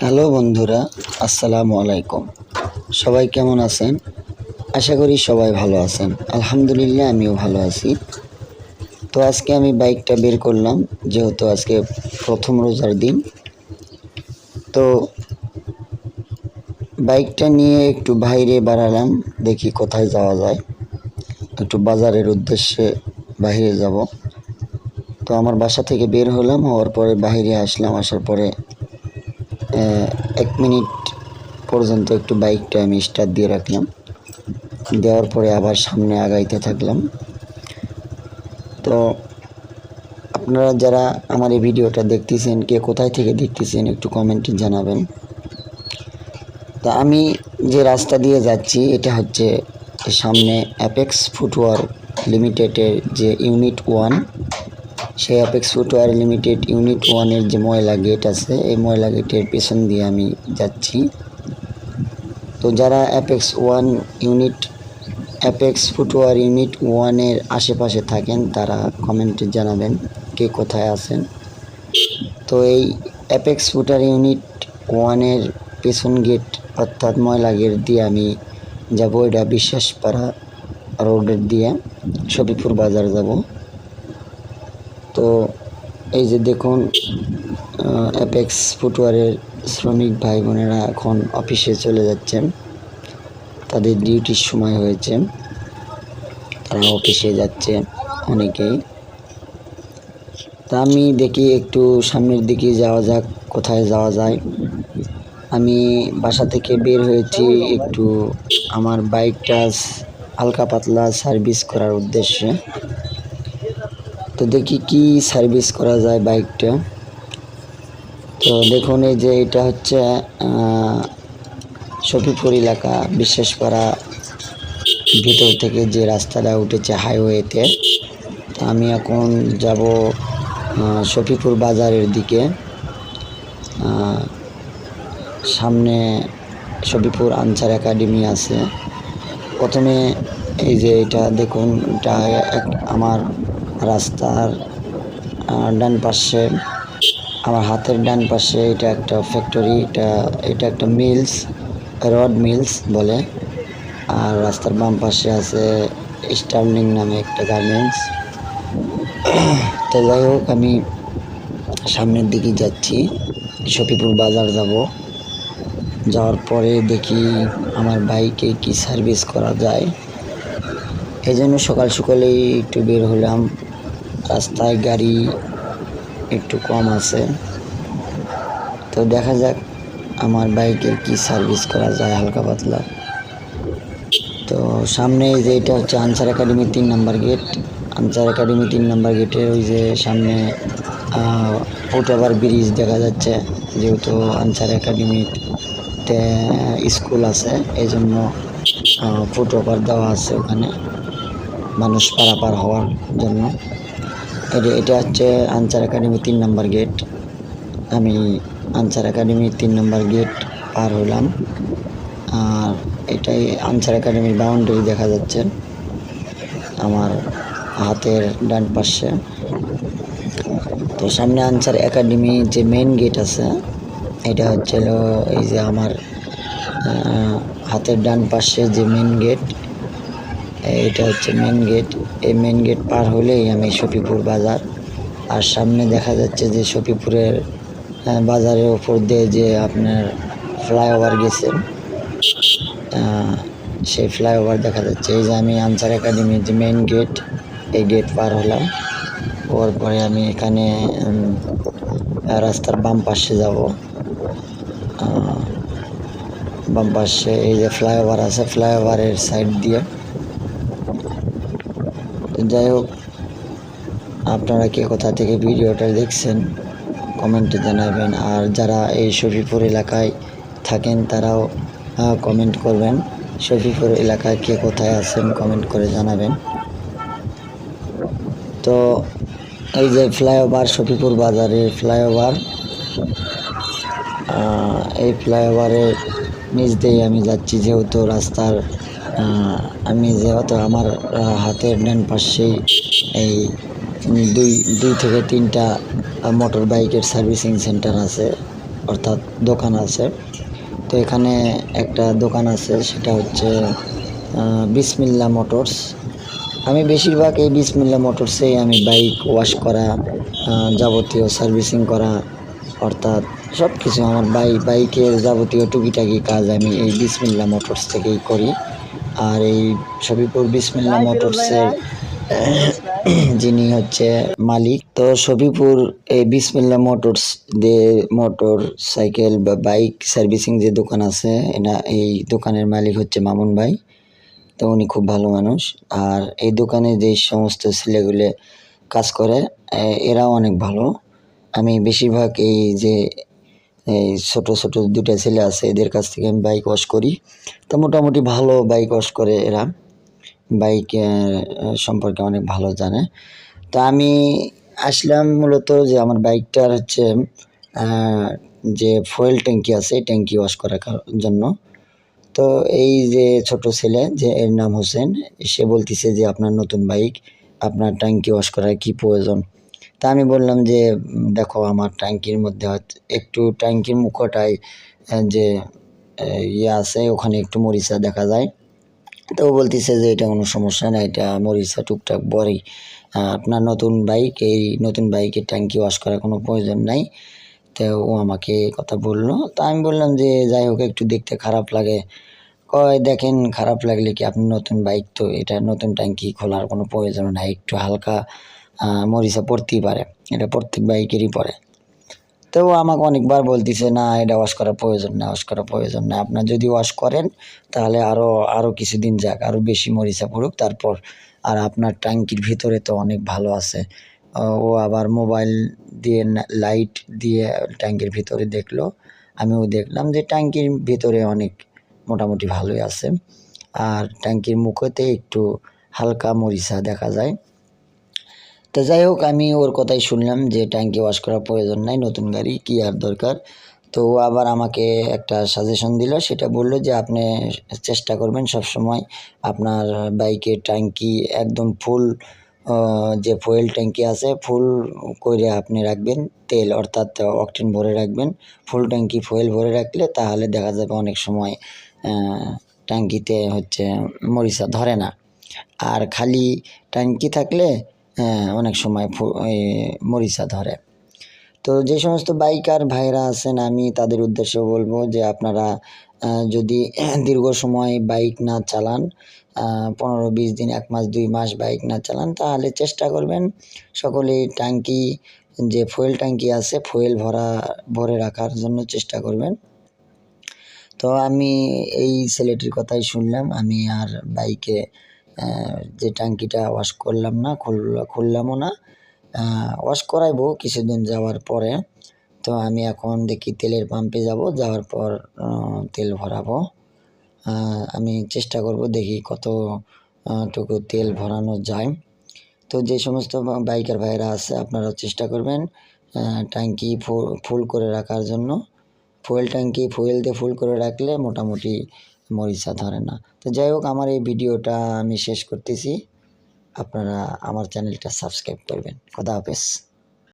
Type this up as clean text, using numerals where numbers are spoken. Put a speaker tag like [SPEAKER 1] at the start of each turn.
[SPEAKER 1] Hello বন্ধুরা, আসসালামু আলাইকুম। সবাই কেমন আছেন? আশা করি সবাই ভালো আছেন। আলহামদুলিল্লাহ, আমিও ভালো আছি। তো আজকে আমি বাইকটা বের করলাম, যেহেতু আজকে প্রথম রোজার দিন। তো বাইকটা নিয়ে একটু বাইরে বাড়ালাম, দেখি কোথায় যাওয়া যায়। একটু বাজারের উদ্দেশ্যে বাইরে যাব। তো আমার বাসা থেকে বের হলাম, হওয়ার পরে বাইরে আসলাম। আসার পরে 1 মিনিট পর্যন্ত একটু বাইকটা আমি স্টার্ট দিয়ে রাখলাম। দেওয়ার পরে আবার সামনে আগাইতে থাকলাম। তো আপনারা যারা আমার এই ভিডিওটা দেখতেছেন, কে কোথায় থেকে দেখতেছেন, একটু কমেন্টে জানাবেন। তা আমি যে রাস্তা দিয়ে যাচ্ছি, এটা হচ্ছে সামনে অ্যাপেক্স ফুটওয়ার লিমিটেডের যে ইউনিট 1, সেই অ্যাপেক্স ফুটওয়ার লিমিটেড ইউনিট 1-এর যে ময়লা গেট আছে, এই ময়লা গেটের পেছন দিয়ে আমি যাচ্ছি। তো যারা অ্যাপেক্স ফুটওয়ার ইউনিট 1-এর আশেপাশে থাকেন, তারা কমেন্টে জানাবেন কে কোথায় আছেন। তো এই অ্যাপেক্স ফুটওয়ার ইউনিট 1-এর পেছন গেট অর্থাৎ ময়লা গেট দিয়ে আমি যাব। এটা বিশ্বাসপাড়া রোডের দিয়ে শফিপুর বাজার যাব। তো এই যে দেখুন, অ্যাপেক্স ফুটওয়ারের শ্রমিক ভাই বোনেরা এখন অফিসে চলে যাচ্ছেন। তাদের ডিউটির সময় হয়েছে, তারা অফিসে যাচ্ছে অনেকেই। তা আমি দেখি একটু সামনের দিকে যাওয়া যাক, কোথায় যাওয়া যায়। আমি বাসা থেকে বের হয়েছি একটু আমার বাইকটা হালকা পাতলা সার্ভিস করার উদ্দেশ্যে। তো দেখি কি সার্ভিস করা যায় বাইকটা। তো দেখুন, এই যে এটা হচ্ছে শফিপুর এলাকা, বিশ্বাসপাড়া ভিতর থেকে যে রাস্তাটা উঠেছে হাইওয়েতে। তো আমি এখন যাব শফিপুর বাজারের দিকে। সামনে শফিপুর আনসার একাডেমি আছে। প্রথমে এই যে এটা দেখুন, এটা আমার রাস্তার ডান পাশে, আমার হাতের ডান পাশে এটা একটা ফ্যাক্টরি, এটা একটা মিলস, রড মিলস বলে। আর রাস্তার বাম পাশে আছে স্টার্লিং নামে একটা গার্মেন্টস। তো যাই হোক, আমি সামনের দিকে যাচ্ছি, শফিপুর বাজার যাব। যাওয়ার পরে দেখি আমার বাইকে কি সার্ভিস করা যায়। এই জন্য সকাল সকালেই একটু বের হলাম। রাস্তায় গাড়ি একটু কম আছে, তো দেখা যাক আমার বাইকের কি সার্ভিস করা যায় হালকা পাতলা। তো সামনে যে এটা হচ্ছে আনসার একাডেমি 3 নম্বর গেট। আনসার একাডেমি 3 নম্বর গেটের ওই যে সামনে ফুটওভার ব্রিজ দেখা যাচ্ছে। যেহেতু আনসার একাডেমিতে স্কুল আছে, এই জন্য ফুটওভার দেওয়া আছে ওখানে মানুষ পারাপার হওয়ার জন্য। এটা হচ্ছে আনসার একাডেমি 3 নম্বর গেট। আমি আনসার একাডেমি 3 নম্বর গেট পার হলাম। আর এটাই আনসার একাডেমির বাউন্ডারি দেখা যাচ্ছে আমার হাতের ডান পাশে। তো সামনে আনসার একাডেমি যে মেন গেট আছে, এটা হচ্ছে এই যে আমার হাতের ডান পাশে যে মেন গেট, এটা হচ্ছে মেন গেট। এই মেন গেট পার হলেই আমি শফিপুর বাজার। আর সামনে দেখা যাচ্ছে যে শফিপুরের বাজারের ওপর দিয়ে যে আপনার ফ্লাইওভার গেছে, সেই ফ্লাইওভার দেখা যাচ্ছে। এই যে আমি আনসার একাডেমির যে মেন গেট, এই গেট পার হলাম। হওয়ার পরে আমি এখানে রাস্তার বাম পাশে যাব। বাম পাশে এই যে ফ্লাইওভার আছে, ফ্লাইওভারের সাইড দিয়ে। যাই হোক, আপনারা কে কোথা থেকে ভিডিওটা দেখছেন কমেন্টে জানাবেন। আর যারা এই শফিপুর এলাকায় থাকেন, তারাও কমেন্ট করবেন। শফিপুর এলাকায় কে কোথায় আছেন কমেন্ট করে জানাবেন। তো এই যে ফ্লাইওভার, শফিপুর বাজারের ফ্লাইওভার, এই ফ্লাইওভারের নিচ দিয়ে আমি যাচ্ছি। যেহেতু রাস্তার যেহেতু আমার হাতের ডান পাশেই এই দুই থেকে তিনটা মোটর বাইকের সার্ভিসিং সেন্টার আছে, অর্থাৎ দোকান আছে। তো এখানে একটা দোকান আছে, সেটা হচ্ছে বিসমিল্লা মোটরস। আমি বেশিরভাগ এই বিসমিল্লা মোটরসেই আমি বাইক ওয়াশ করা, যাবতীয় সার্ভিসিং করা, অর্থাৎ সব কিছু আমার বাইকের যাবতীয় টুকিটাকি কাজ আমি এই বিসমিল্লা মোটরস থেকেই করি। আর এই শফিপুর বিসমিল্লা মোটরসের যিনি হচ্ছে মালিক, তো শফিপুর এই বিসমিল্লা মোটরস দিয়ে মোটর সাইকেল বা বাইক সার্ভিসিং যে দোকান আছে, এই দোকানের মালিক হচ্ছে মামুন ভাই। তো উনি খুব ভালো মানুষ। আর এই দোকানে যে সমস্ত ছেলেগুলো কাজ করে এরাও অনেক ভালো। আমি বেশিরভাগ এই ছোট ছোট দুটা ছেলে আছে, এদের কাছ থেকে আমি বাইক ওয়াশ করি। তো মোটামুটি ভালো বাইক ওয়াশ করে এরা, বাইক সম্পর্কে অনেক ভালো জানে। তো আমি আসলাম মূলত যে আমার বাইকটার হচ্ছে যে ফুয়েল ট্যাঙ্কি আছে, এই ট্যাঙ্কি ওয়াশ করার জন্য। তো এই যে ছোট ছেলে, যে এর নাম হোসেন, সে বলতেছে যে আপনার নতুন বাইক, আপনার ট্যাঙ্কি ওয়াশ করার কি প্রয়োজন। তা আমি বললাম যে দেখো আমার ট্যাঙ্কির মধ্যে একটু ট্যাঙ্কির মুখটায় যে ইয়ে আছে, ওখানে একটু মরিচা দেখা যায়। তো ও বলতেছে যে এটা কোনো সমস্যা না, এটা মরিচা টুকটাক বড়ই, আপনার নতুন বাইক, এই নতুন বাইকের ট্যাঙ্কি ওয়াশ করার কোনো প্রয়োজন নাই। তো ও আমাকে কথা বললো। তা আমি বললাম যে যাই হোক, একটু দেখতে খারাপ লাগে। কয় দেখেন, খারাপ লাগলে কি, আপনি নতুন বাইক, তো এটা নতুন ট্যাঙ্কি খোলার কোনো প্রয়োজন নাই, একটু হালকা মরিচা পড়তেই পারে, এটা প্রত্যেক বাইকেরই পড়ে। তো ও আমাকে অনেকবার বলতেছে না এটা ওয়াশ করার প্রয়োজন না, ওয়াশ করার প্রয়োজন না, আপনার যদি ওয়াশ করেন তাহলে আরও কিছুদিন যাক, আরও বেশি মরিচা পড়ুক তারপর। আর আপনার ট্যাঙ্কির ভিতরে তো অনেক ভালো আছে। ও আবার মোবাইল দিয়ে লাইট দিয়ে ট্যাঙ্কির ভিতরে দেখলো, আমিও দেখলাম যে ট্যাঙ্কির ভিতরে অনেক মোটামুটি ভালোই আছে। আর ট্যাঙ্কির মুখেতে একটু হালকা মরিচা দেখা যায়। তো যাই হোক, আমি ওর কথাই শুনলাম যে ট্যাঙ্কি ওয়াশ করার প্রয়োজন নাই, নতুন গাড়ি কি আর দরকার। তো ও আবার আমাকে একটা সাজেশন দিল, সেটা বলল যে আপনি চেষ্টা করবেন সবসময় আপনার বাইকের ট্যাঙ্কি একদম ফুল, যে ফুয়েল ট্যাঙ্কি আছে ফুল করে আপনি রাখবেন, তেল অর্থাৎ অকটেন ভরে রাখবেন। ফুল ট্যাঙ্কি ফুয়েল ভরে রাখলে তাহলে দেখা যাবে অনেক সময় ট্যাঙ্কিতে হচ্ছে মরিচা ধরে না। আর খালি ট্যাঙ্কি থাকলে অনেক সময় মরিচা ধরে। তো যে সমস্ত বাইকার ভাইরা আছেন, আমি তাদের উদ্দেশ্যে বলবো যে আপনারা যদি দীর্ঘ সময় বাইক না চালান, 15-20 দিন, 1 মাস 2 মাস বাইক না চালান, তাহলে চেষ্টা করবেন সকলেই ট্যাঙ্কি, যে ফুয়েল ট্যাঙ্কি আছে ফুয়েল ভরে রাখার জন্য চেষ্টা করবেন। তো আমি এই ছেলেটির কথাই শুনলাম, আমি আর বাইকে যে ট্যাঙ্কিটা ওয়াশ করলাম না, খুললামও না, ওয়াশ করাইবো কিছুদিন যাওয়ার পরে। তো আমি এখন দেখি তেলের পাম্পে যাওয়ার পর তেল ভরাবো। আমি চেষ্টা করব দেখি কতটুকু তেল ভরানো যায়। তো যে সমস্ত বাইকার ভাইরা আছে আপনারাও চেষ্টা করবেন ট্যাঙ্কি ফুল করে রাখার জন্য। ফুয়েল ট্যাঙ্কি ফুয়েল দিয়ে ফুল করে রাখলে মোটামুটি মরিচা ধরে না। তো যাই হোক, আমার এই ভিডিওটা আমি শেষ করতেছি। আপনারা আমার চ্যানেলটা সাবস্ক্রাইব করবেন। খোদা হাফেজ।